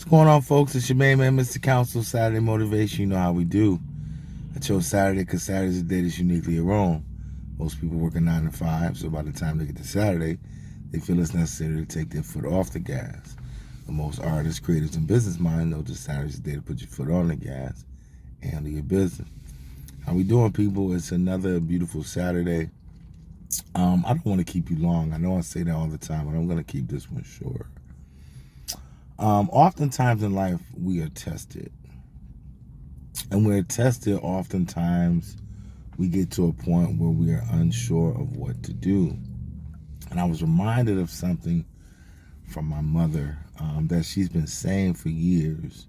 What's going on, folks? It's your main man, Mr. Council, Saturday Motivation. You know how we do. I chose Saturday because Saturday is a day that's uniquely your own. Most people work a 9 to 5, so by the time they get to Saturday, they feel it's necessary to take their foot off the gas. But most artists, creatives, and business minds know that Saturday is a day to put your foot on the gas and handle your business. How we doing, people? It's another beautiful Saturday. I don't want to keep you long. I know I say that all the time, but I'm going to keep this one short. Oftentimes in life, we are tested. And we're tested oftentimes, we get to a point where we are unsure of what to do. And I was reminded of something from my mother that she's been saying for years,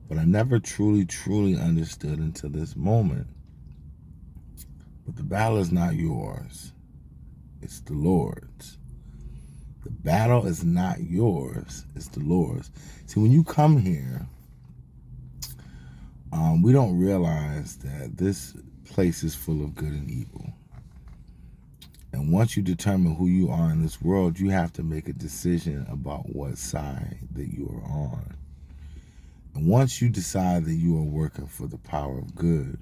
but I never truly understood until this moment. But the battle is not yours. It's the Lord's. The battle is not yours, it's the Lord's. See, when you come here, we don't realize that this place is full of good and evil. And once you determine who you are in this world, you have to make a decision about what side that you are on. And once you decide that you are working for the power of good,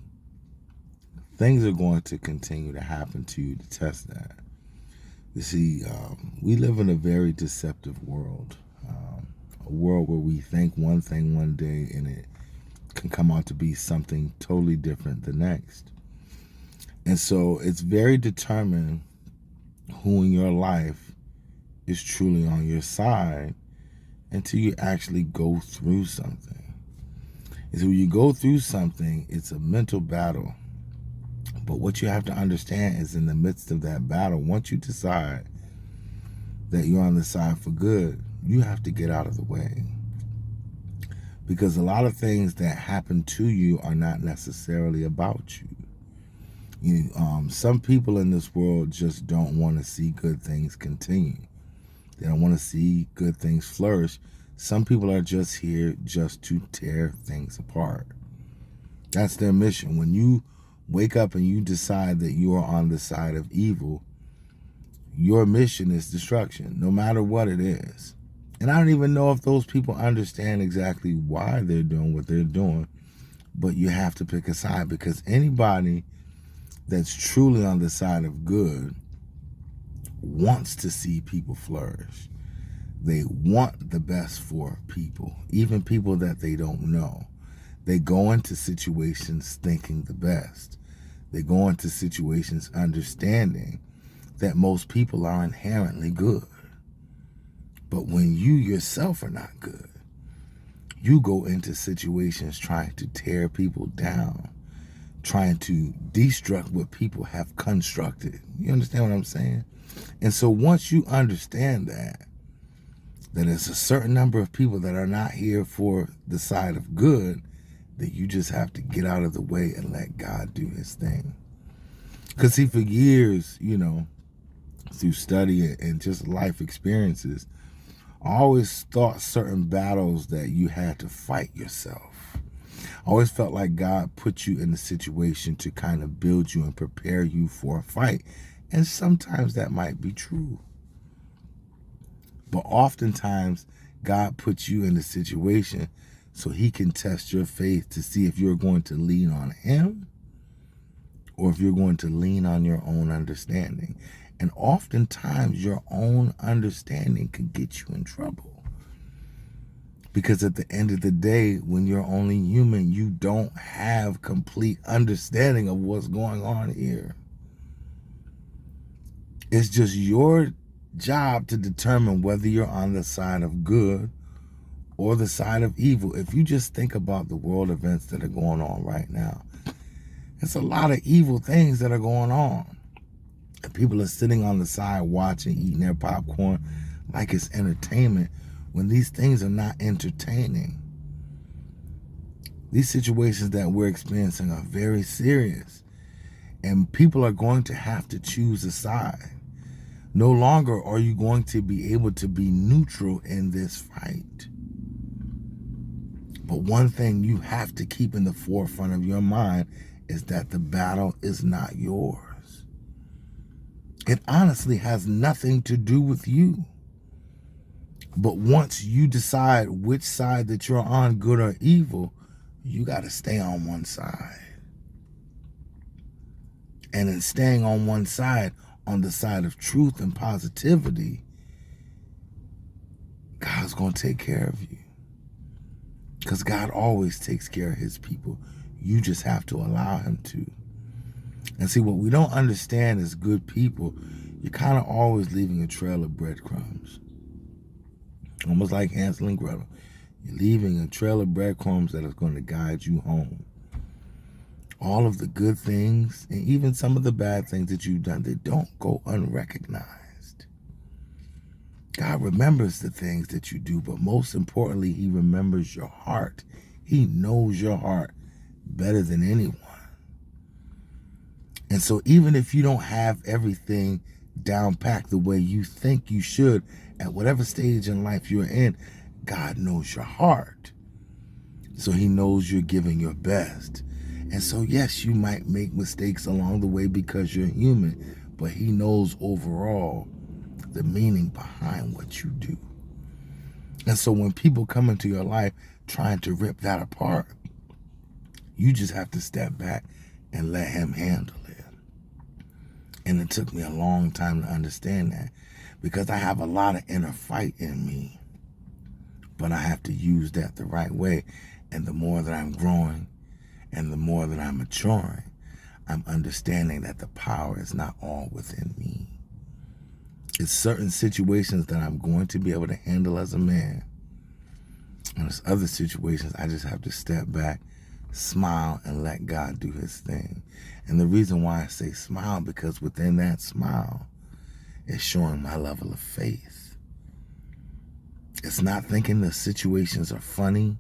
things are going to continue to happen to you to test that. You see, we live in a very deceptive world, a world where we think one thing one day and it can come out to be something totally different the next. And so it's very determined who in your life is truly on your side until you actually go through something. And so when you go through something, it's a mental battle. But what you have to understand is in the midst of that battle, once you decide that you're on the side for good, you have to get out of the way. Because a lot of things that happen to you are not necessarily about you. Some people in this world just don't want to see good things continue. They don't want to see good things flourish. Some people are just here just to tear things apart. That's their mission. When you wake up and you decide that you are on the side of evil, your mission is destruction, no matter what it is. And I don't even know if those people understand exactly why they're doing what they're doing, but you have to pick a side, because anybody that's truly on the side of good wants to see people flourish. They want the best for people, even people that they don't know. They go into situations thinking the best. They go into situations understanding that most people are inherently good. But when you yourself are not good, you go into situations trying to tear people down, trying to destruct what people have constructed. You understand what I'm saying? And so once you understand that there's a certain number of people that are not here for the side of good, that you just have to get out of the way and let God do his thing. Because see, for years, through study and just life experiences, I always thought certain battles that you had to fight yourself. I always felt like God put you in a situation to kind of build you and prepare you for a fight. And sometimes that might be true. But oftentimes, God puts you in a situation so he can test your faith to see if you're going to lean on him or if you're going to lean on your own understanding. And oftentimes your own understanding could get you in trouble. Because at the end of the day, when you're only human, you don't have complete understanding of what's going on here. It's just your job to determine whether you're on the side of good or the side of evil. If you just think about the world events that are going on right now, it's a lot of evil things that are going on. And people are sitting on the side watching, eating their popcorn like it's entertainment, when these things are not entertaining. These situations that we're experiencing are very serious. And people are going to have to choose a side. No longer are you going to be able to be neutral in this fight. But one thing you have to keep in the forefront of your mind is that the battle is not yours. It honestly has nothing to do with you. But once you decide which side that you're on, good or evil, you got to stay on one side. And in staying on one side, on the side of truth and positivity, God's going to take care of you. Because God always takes care of his people. You just have to allow him to. And see, what we don't understand as good people, you're kind of always leaving a trail of breadcrumbs. Almost like Hansel and Gretel. You're leaving a trail of breadcrumbs that is going to guide you home. All of the good things and even some of the bad things that you've done, they don't go unrecognized. God remembers the things that you do, but most importantly, he remembers your heart. He knows your heart better than anyone. And so even if you don't have everything down packed the way you think you should, at whatever stage in life you're in, God knows your heart. So he knows you're giving your best. And so, yes, you might make mistakes along the way because you're human, but he knows overall the meaning behind what you do. And so when people come into your life trying to rip that apart, you just have to step back and let him handle it. And it took me a long time to understand that, because I have a lot of inner fight in me, but I have to use that the right way. And the more that I'm growing and the more that I'm maturing, I'm understanding that the power is not all within me. It's certain situations that I'm going to be able to handle as a man. And there's other situations I just have to step back, smile, and let God do his thing. And the reason why I say smile, because within that smile is showing my level of faith. It's not thinking the situations are funny.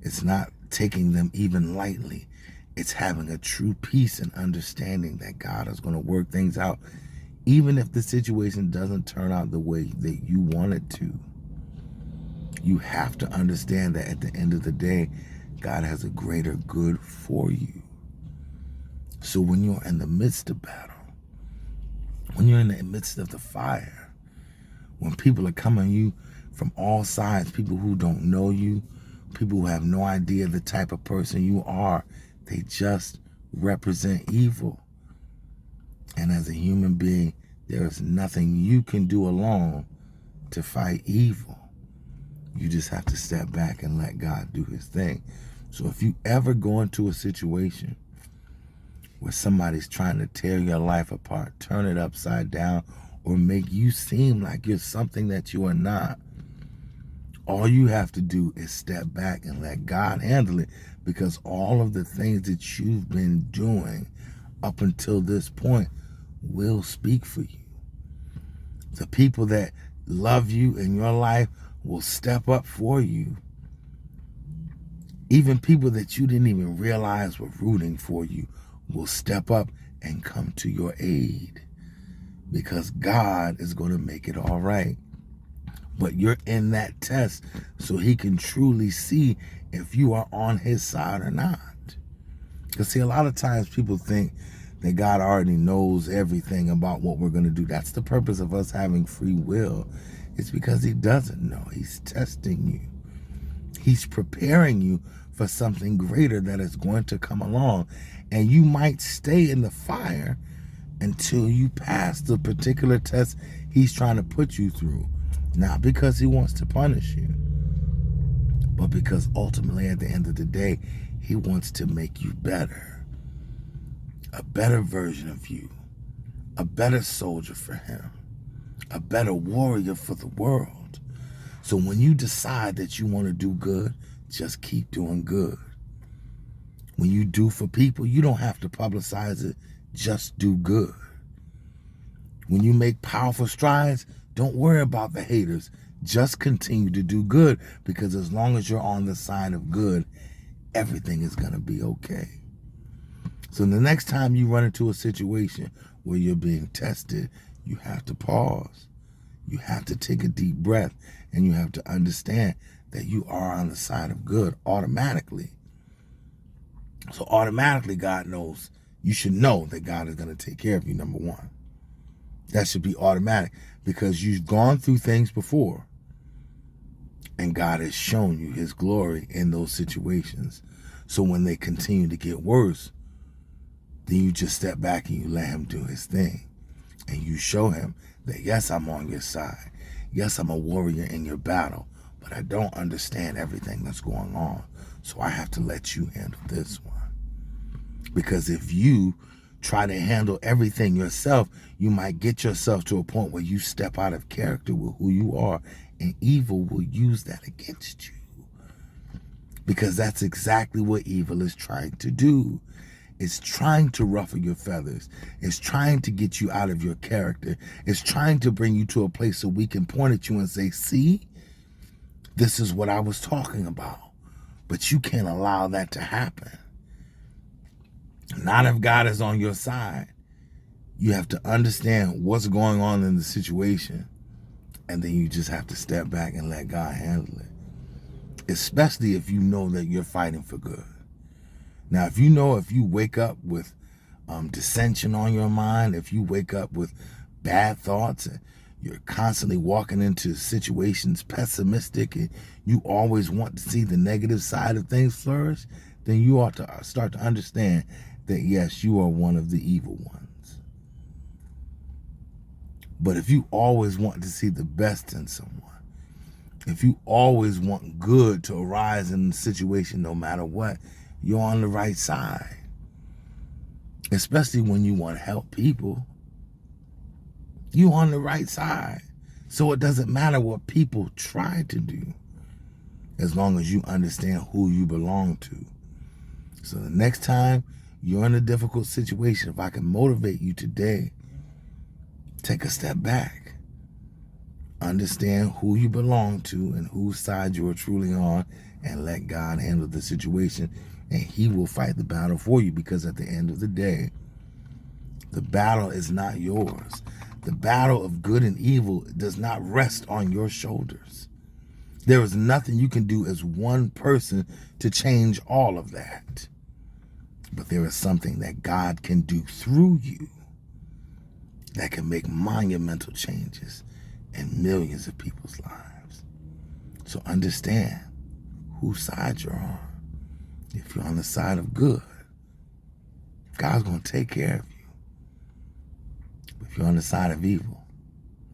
It's not taking them even lightly. It's having a true peace and understanding that God is going to work things out, even if the situation doesn't turn out the way that you want it to. You have to understand that at the end of the day, God has a greater good for you. So when you're in the midst of battle, when you're in the midst of the fire, when people are coming at you from all sides, people who don't know you, people who have no idea the type of person you are, they just represent evil. And as a human being, there is nothing you can do alone to fight evil. You just have to step back and let God do his thing. So if you ever go into a situation where somebody's trying to tear your life apart, turn it upside down, or make you seem like you're something that you are not, all you have to do is step back and let God handle it, because all of the things that you've been doing up until this point will speak for you. The people that love you in your life will step up for you. Even people that you didn't even realize were rooting for you will step up and come to your aid, because God is going to make it all right. But you're in that test so he can truly see if you are on his side or not. Because see, a lot of times people think that God already knows everything about what we're going to do. That's the purpose of us having free will. It's because he doesn't know. He's testing you. He's preparing you for something greater that is going to come along. And you might stay in the fire until you pass the particular test he's trying to put you through. Not because he wants to punish you, but because ultimately at the end of the day, he wants to make you better. A better version of you. A better soldier for him. A better warrior for the world. So when you decide that you want to do good, just keep doing good. When you do for people, you don't have to publicize it. Just do good. When you make powerful strides, don't worry about the haters. Just continue to do good, because as long as you're on the side of good, everything is going to be okay. So the next time you run into a situation where you're being tested, you have to pause. You have to take a deep breath, and you have to understand that you are on the side of good automatically. So automatically God knows, you should know that God is going to take care of you, number one. That should be automatic, because you've gone through things before. And God has shown you his glory in those situations. So when they continue to get worse, then you just step back and you let him do his thing. And you show him that, yes, I'm on your side. Yes, I'm a warrior in your battle, but I don't understand everything that's going on. So I have to let you handle this one. Because if you try to handle everything yourself, you might get yourself to a point where you step out of character with who you are, and evil will use that against you. Because that's exactly what evil is trying to do. It's trying to ruffle your feathers. It's trying to get you out of your character. It's trying to bring you to a place so we can point at you and say, see, this is what I was talking about. But you can't allow that to happen. Not if God is on your side. You have to understand what's going on in the situation. And then you just have to step back and let God handle it. Especially if you know that you're fighting for good. Now, if you wake up with dissension on your mind, if you wake up with bad thoughts, and you're constantly walking into situations pessimistic, and you always want to see the negative side of things flourish, then you ought to start to understand that, yes, you are one of the evil ones. But if you always want to see the best in someone, if you always want good to arise in the situation no matter what, you're on the right side. Especially when you want to help people. You're on the right side. So it doesn't matter what people try to do, as long as you understand who you belong to. So the next time you're in a difficult situation, if I can motivate you today, take a step back. Understand who you belong to and whose side you are truly on, and let God handle the situation, and he will fight the battle for you. Because at the end of the day, the battle is not yours. The battle of good and evil does not rest on your shoulders. There is nothing you can do as one person to change all of that. But there is something that God can do through you that can make monumental changes in millions of people's lives. So understand whose side you're on. If you're on the side of good, God's going to take care of you. But if you're on the side of evil,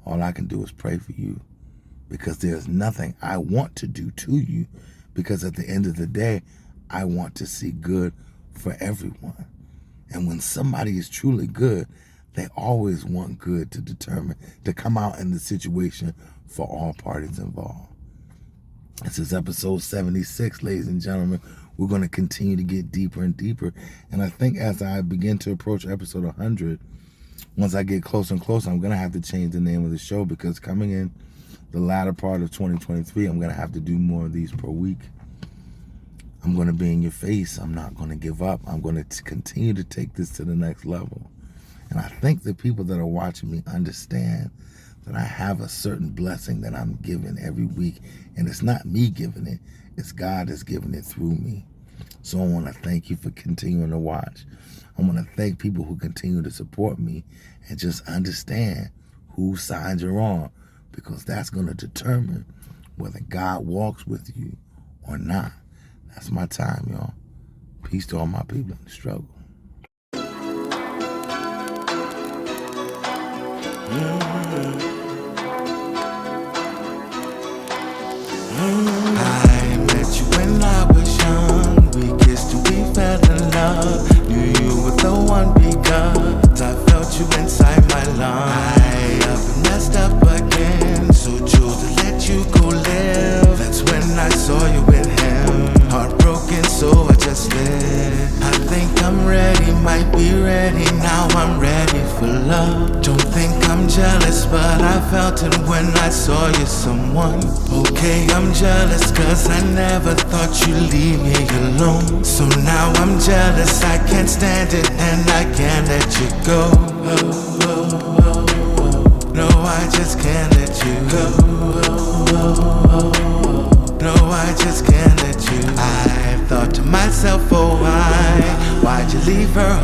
all I can do is pray for you, because there's nothing I want to do to you, because at the end of the day, I want to see good for everyone. And when somebody is truly good, they always want good to come out in the situation for all parties involved. This is episode 76, ladies and gentlemen. We're going to continue to get deeper and deeper. And I think as I begin to approach episode 100, once I get closer and closer, I'm going to have to change the name of the show, because coming in the latter part of 2023, I'm going to have to do more of these per week. I'm going to be in your face. I'm not going to give up. I'm going to continue to take this to the next level. And I think the people that are watching me understand that I have a certain blessing that I'm giving every week. And it's not me giving it. It's God that's giving it through me. So I want to thank you for continuing to watch. I want to thank people who continue to support me, and just understand whose side you're on, because that's going to determine whether God walks with you or not. That's my time, y'all. Peace to all my people in the struggle. I met you when I was young. We kissed and we fell in love. Knew you were the one because I felt you inside my lungs. I up and messed up again, so chose to let you go live. That's when I saw you with him. Heartbroken, so I just lived. I think I'm ready, might be ready. Now I'm ready for love. Don't think I'm jealous, but I felt it when I saw you someone. Okay, I'm jealous, cause I never thought you'd leave me alone. So now I'm jealous, I can't stand it, and I can't let you go. No, I just can't let you go. No, I just can't let you. I thought to myself, oh why'd you leave her?